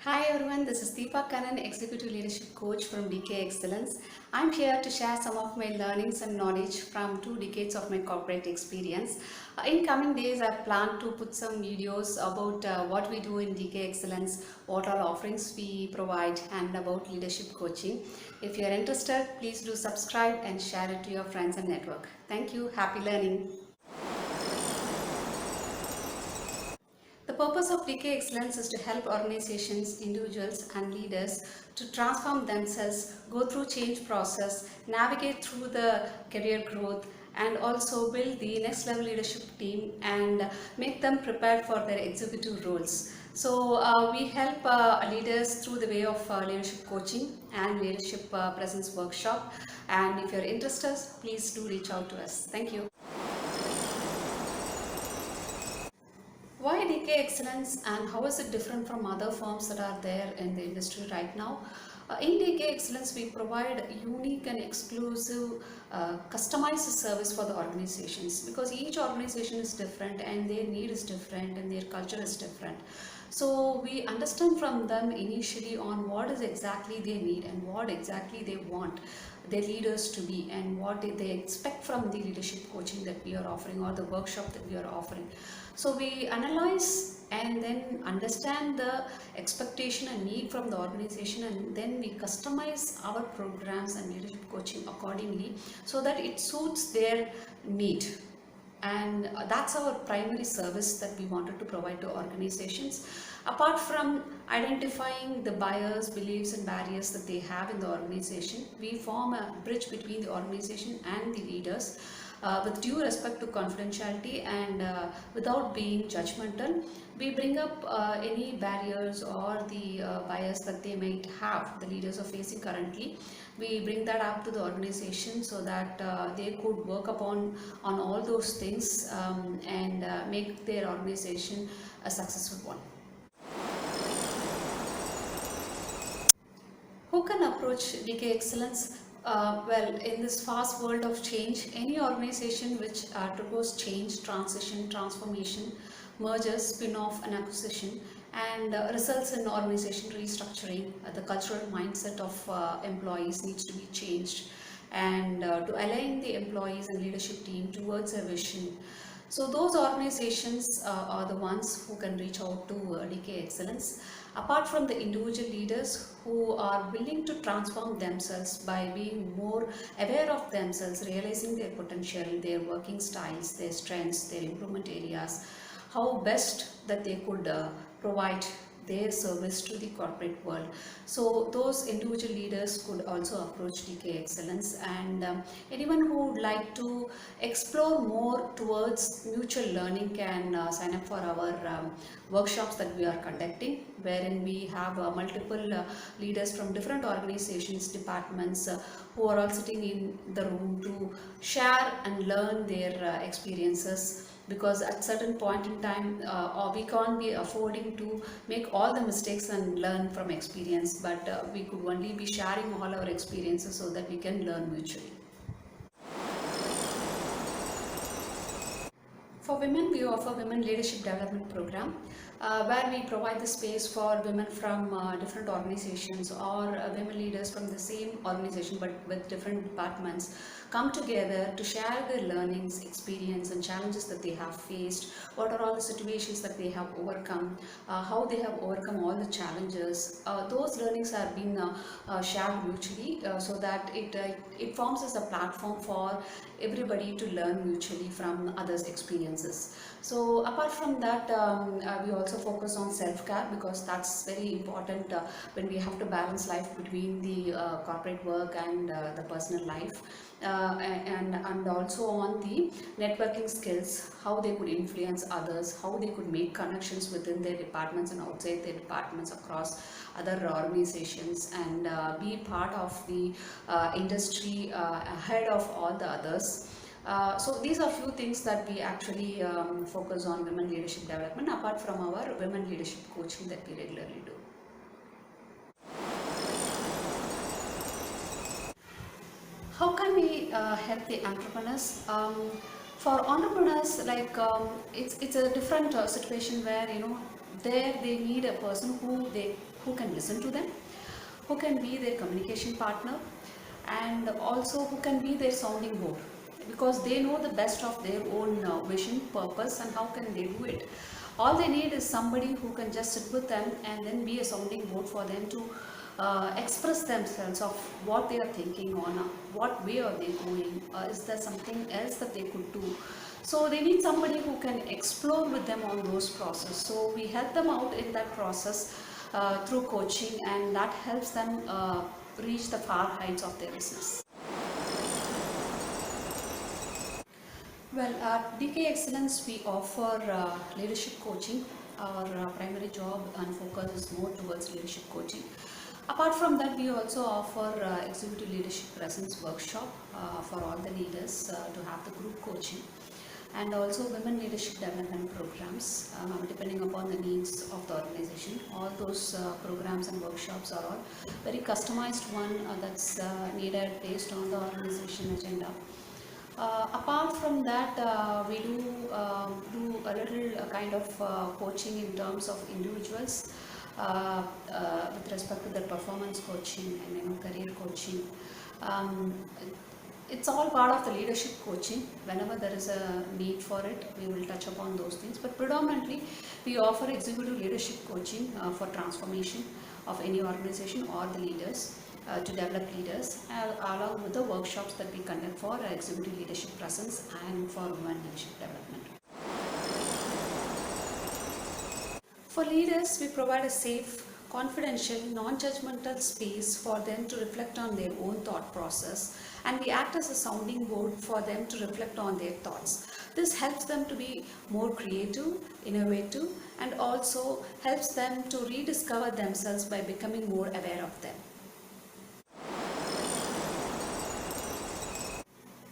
Hi everyone, this is Deepa Kannan, Executive Leadership Coach from DK Excellence. I'm here to share some of my learnings and knowledge from 2 decades of my corporate experience. In coming days, I plan to put some videos about what we do in DK Excellence, what all offerings we provide, and about leadership coaching. If you're interested, please do subscribe and share it to your friends and network. Thank you. Happy learning. The purpose of DK Excellence is to help organizations, individuals, and leaders to transform themselves, go through change process, navigate through the career growth, and also build the next level leadership team and make them prepared for their executive roles. So we help leaders through the way of leadership coaching and leadership presence workshop. And if you're interested, please do reach out to us. Thank you. Why DK Excellence and how is it different from other firms that are there in the industry right now? In DK Excellence, we provide unique and exclusive customized service for the organizations because each organization is different and their need is different and their culture is different. So we understand from them initially on what is exactly they need and what exactly they want their leaders to be and what they expect from the leadership coaching that we are offering or the workshop that we are offering. So we analyze and then understand the expectation and need from the organization, and then we customize our programs and leadership coaching accordingly so that it suits their need. And that's our primary service that we wanted to provide to organizations. Apart from identifying the buyers, beliefs and barriers that they have in the organization, we form a bridge between the organization and the leaders with due respect to confidentiality and without being judgmental. We bring up any barriers or the bias that they might have, the leaders are facing currently. We bring that up to the organization so that they could work upon on all those things and make their organization a successful one. Who can approach DK Excellence? Well, in this fast world of change, any organization which undergoes change, transition, transformation, mergers, spin-off and acquisition and results in organization restructuring, the cultural mindset of employees needs to be changed and to align the employees and leadership team towards a vision. So those organizations are the ones who can reach out to DK Excellence. Apart from the individual leaders who are willing to transform themselves by being more aware of themselves, realizing their potential, their working styles, their strengths, their improvement areas, how best that they could provide their service to the corporate world. So those individual leaders could also approach DK Excellence, and anyone who would like to explore more towards mutual learning can sign up for our workshops that we are conducting, wherein we have multiple leaders from different organizations, departments who are all sitting in the room to share and learn their experiences, because at certain point in time or we can't be affording to make all the mistakes and learn from experience, but we could only be sharing all our experiences so that we can learn mutually. For women, we offer Women Leadership Development Program, where we provide the space for women from different organizations or women leaders from the same organization but with different departments come together to share their learnings, experience and challenges that they have faced, what are all the situations that they have overcome, how they have overcome all the challenges. Those learnings are being shared mutually so that it forms as a platform for everybody to learn mutually from others' experiences. So apart from that, we also focus on self-care because that's very important when we have to balance life between the corporate work and the personal life. And also on the networking skills, how they could influence others, how they could make connections within their departments and outside their departments across other organizations, and be part of the industry ahead of all the others. So these are few things that we actually focus on women leadership development apart from our women leadership coaching that we regularly do. How can we help the entrepreneurs? For entrepreneurs, it's a different situation where there they need a person who can listen to them, who can be their communication partner, and also who can be their sounding board, because they know the best of their own vision, purpose, and how can they do it. All they need is somebody who can just sit with them and then be a sounding board for them to express themselves of what they are thinking on, what way are they going, is there something else that they could do. So they need somebody who can explore with them on those process. So we help them out in that process through coaching, and that helps them reach the far heights of their business. Well, at DK Excellence, we offer leadership coaching. Our primary job and focus is more towards leadership coaching. Apart from that, we also offer executive leadership presence workshop for all the leaders to have the group coaching, and also women leadership development programs depending upon the needs of the organization. All those programs and workshops are all very customized one that's needed based on the organization agenda. Apart from that, we do a little kind of coaching in terms of individuals with respect to their performance coaching and career coaching. Um, it's all part of the leadership coaching. Whenever there is a need for it, we will touch upon those things. But predominantly, we offer executive leadership coaching for transformation of any organization or the leaders. To develop leaders, along with the workshops that we conduct for executive leadership presence and for women leadership development. For leaders, we provide a safe, confidential, non-judgmental space for them to reflect on their own thought process, and we act as a sounding board for them to reflect on their thoughts. This helps them to be more creative, innovative, and also helps them to rediscover themselves by becoming more aware of them.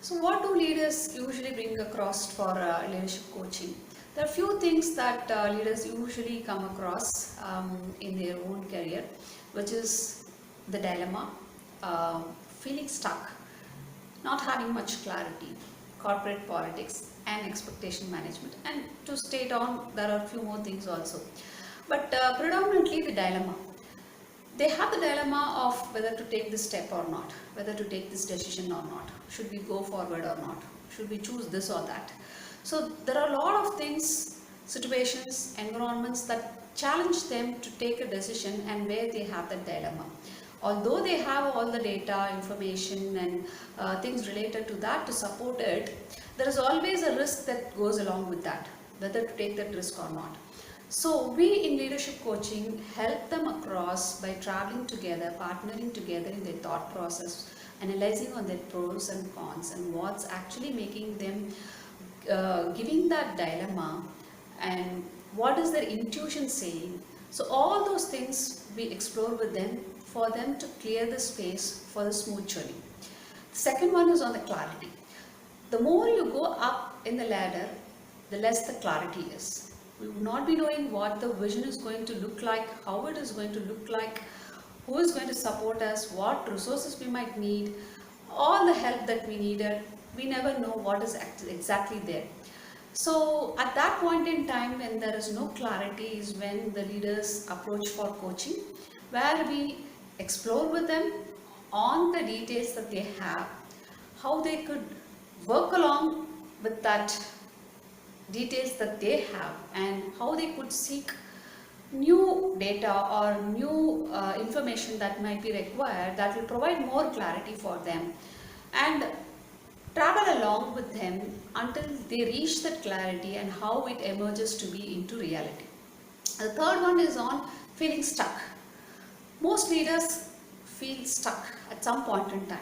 So what do leaders usually bring across for leadership coaching? There are few things that leaders usually come across in their own career, which is the dilemma, feeling stuck, not having much clarity, corporate politics, and expectation management. And to state on, there are a few more things also. But predominantly the dilemma. They have the dilemma of whether to take this step or not, whether to take this decision or not, should we go forward or not, should we choose this or that. So there are a lot of things, situations, environments that challenge them to take a decision, and where they have that dilemma. Although they have all the data, information, and things related to that to support it, there is always a risk that goes along with that, whether to take that risk or not. So we in leadership coaching help them across by traveling together, partnering together in their thought process, analyzing on their pros and cons and what's actually making them giving that dilemma, and what is their intuition saying. So all those things we explore with them for them to clear the space for the smooth journey. The second one is on the clarity. The more you go up in the ladder, the less the clarity is. We would not be knowing what the vision is going to look like, how it is going to look like, who is going to support us, what resources we might need, all the help that we needed. We never know what is exactly there. So at that point in time, when there is no clarity, is when the leaders approach for coaching, where we explore with them on the details that they have, how they could work along with that details that they have, and how they could seek new data or new information that might be required that will provide more clarity for them, and travel along with them until they reach that clarity and how it emerges to be into reality. The third one is on feeling stuck. Most leaders feel stuck at some point in time.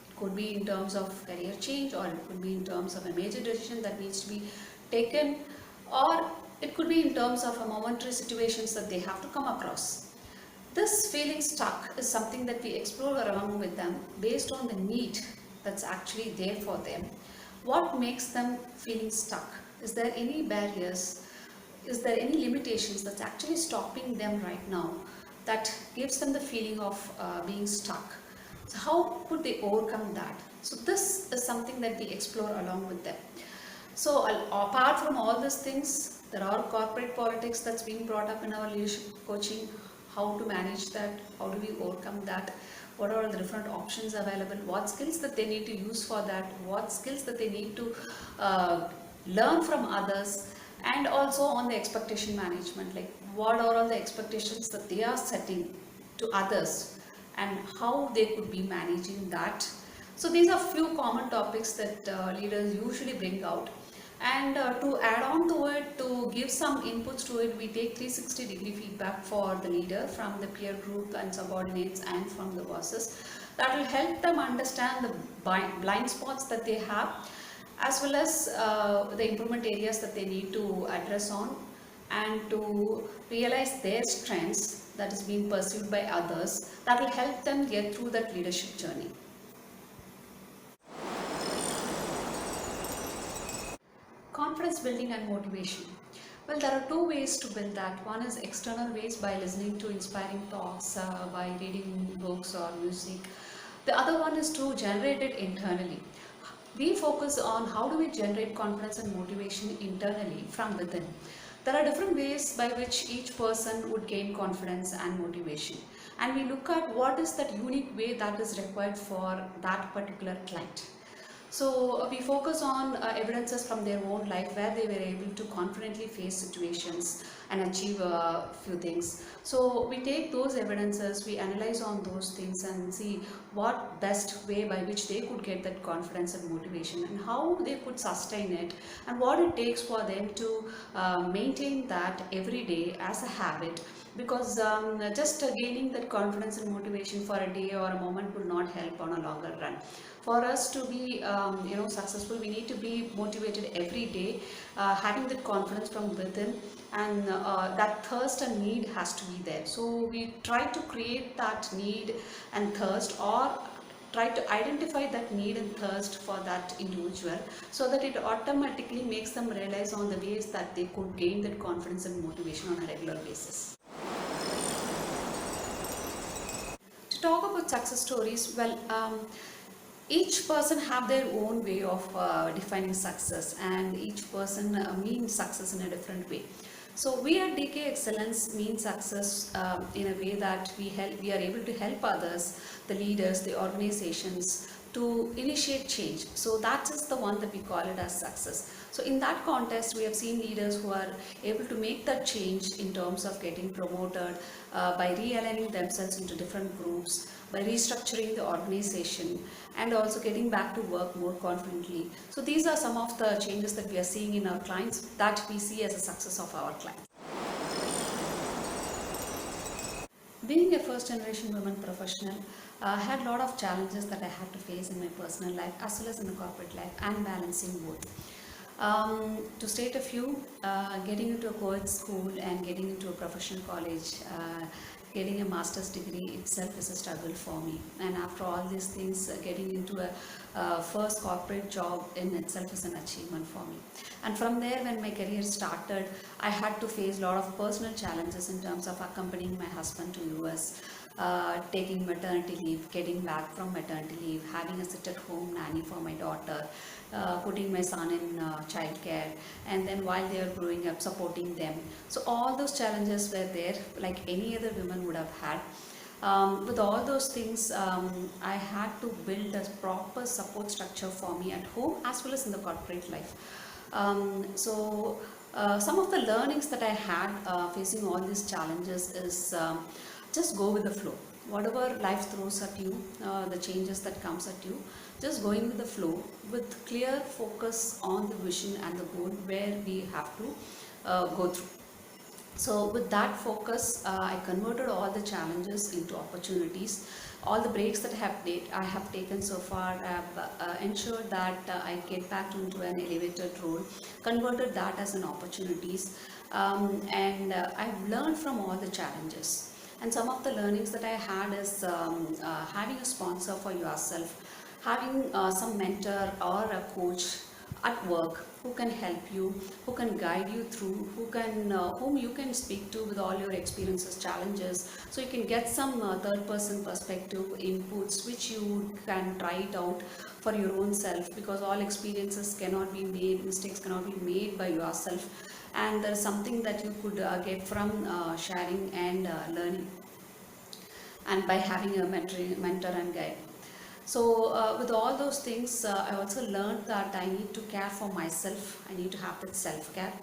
It could be in terms of career change, or it could be in terms of a major decision that needs to be taken, or it could be in terms of a momentary situations that they have to come across. This feeling stuck is something that we explore along with them based on the need that's actually there for them. What makes them feeling stuck? Is there any barriers? Is there any limitations that's actually stopping them right now that gives them the feeling of being stuck? So how could they overcome that? So this is something that we explore along with them. So apart from all these things, there are corporate politics that's being brought up in our leadership coaching. How to manage that? How do we overcome that? What are the different options available? What skills that they need to use for that? What skills that they need to learn from others? And also on the expectation management, like what are all the expectations that they are setting to others and how they could be managing that. So these are few common topics that leaders usually bring out. And to add on to it, to give some inputs to it, we take 360-degree feedback for the leader from the peer group and subordinates and from the bosses. That will help them understand the blind spots that they have, as well as the improvement areas that they need to address on, and to realize their strengths that is being pursued by others. That will help them get through that leadership journey. Confidence building and motivation. Well, there are two ways to build that. One is external ways, by listening to inspiring talks, by reading books or music. The other one is to generate it internally. We focus on how do we generate confidence and motivation internally from within. There are different ways by which each person would gain confidence and motivation. And we look at what is that unique way that is required for that particular client. So we focus on evidences from their own life where they were able to confidently face situations and achieve a few things. So we take those evidences, we analyze on those things and see what best way by which they could get that confidence and motivation, and how they could sustain it, and what it takes for them to maintain that every day as a habit. Because just gaining that confidence and motivation for a day or a moment will not help on a longer run. For us to be successful, we need to be motivated every day, having that confidence from within, and that thirst and need has to be there. So we try to create that need and thirst, or try to identify that need and thirst for that individual, so that it automatically makes them realize on the ways that they could gain that confidence and motivation on a regular basis. To talk about success stories, well, each person have their own way of defining success, and each person means success in a different way. So we at DK Excellence mean success in a way that we are able to help others, the leaders, the organizations, to initiate change. So that is the one that we call it as success. So in that context, we have seen leaders who are able to make that change in terms of getting promoted, by realigning themselves into different groups, by restructuring the organization, and also getting back to work more confidently. So these are some of the changes that we are seeing in our clients, that we see as a success of our clients. Being a first generation woman professional, I had a lot of challenges that I had to face in my personal life as well as in the corporate life, and balancing both. To state a few, getting into a co-ed school and getting into a professional college, getting a master's degree itself is a struggle for me. And after all these things, getting into a first corporate job in itself is an achievement for me. And from there, when my career started, I had to face a lot of personal challenges in terms of accompanying my husband to US, taking maternity leave, getting back from maternity leave, having a sit-at-home nanny for my daughter, putting my son in childcare, and then while they are growing up, supporting them. So all those challenges were there, like any other woman would have had. With all those things, I had to build a proper support structure for me at home as well as in the corporate life. Some of the learnings that I had facing all these challenges is, just go with the flow. Whatever life throws at you, the changes that comes at you, just going with the flow with clear focus on the vision and the goal where we have to go through. So with that focus, I converted all the challenges into opportunities. All the breaks that I have taken so far have ensured that I get back into an elevated role, converted that as an opportunities, and I've learned from all the challenges. And some of the learnings that I had is having a sponsor for yourself, having some mentor or a coach at work who can help you, who can guide you through, whom you can speak to with all your experiences, challenges. So you can get some third person perspective inputs which you can try it out for your own self, because all experiences cannot be made, mistakes cannot be made by yourself, and there is something that you could get from sharing and learning, and by having a mentor and guide. So with all those things, I also learned that I need to care for myself. I need to have that self-care.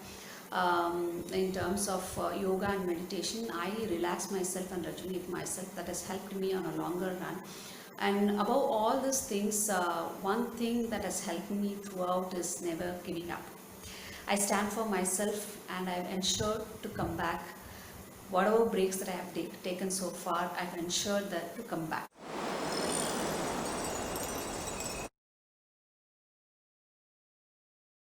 In terms of yoga and meditation, I relax myself and rejuvenate myself. That has helped me on a longer run. And above all these things, one thing that has helped me throughout is never giving up. I stand for myself and I've ensured to come back. Whatever breaks that I have taken so far, I've ensured that to come back.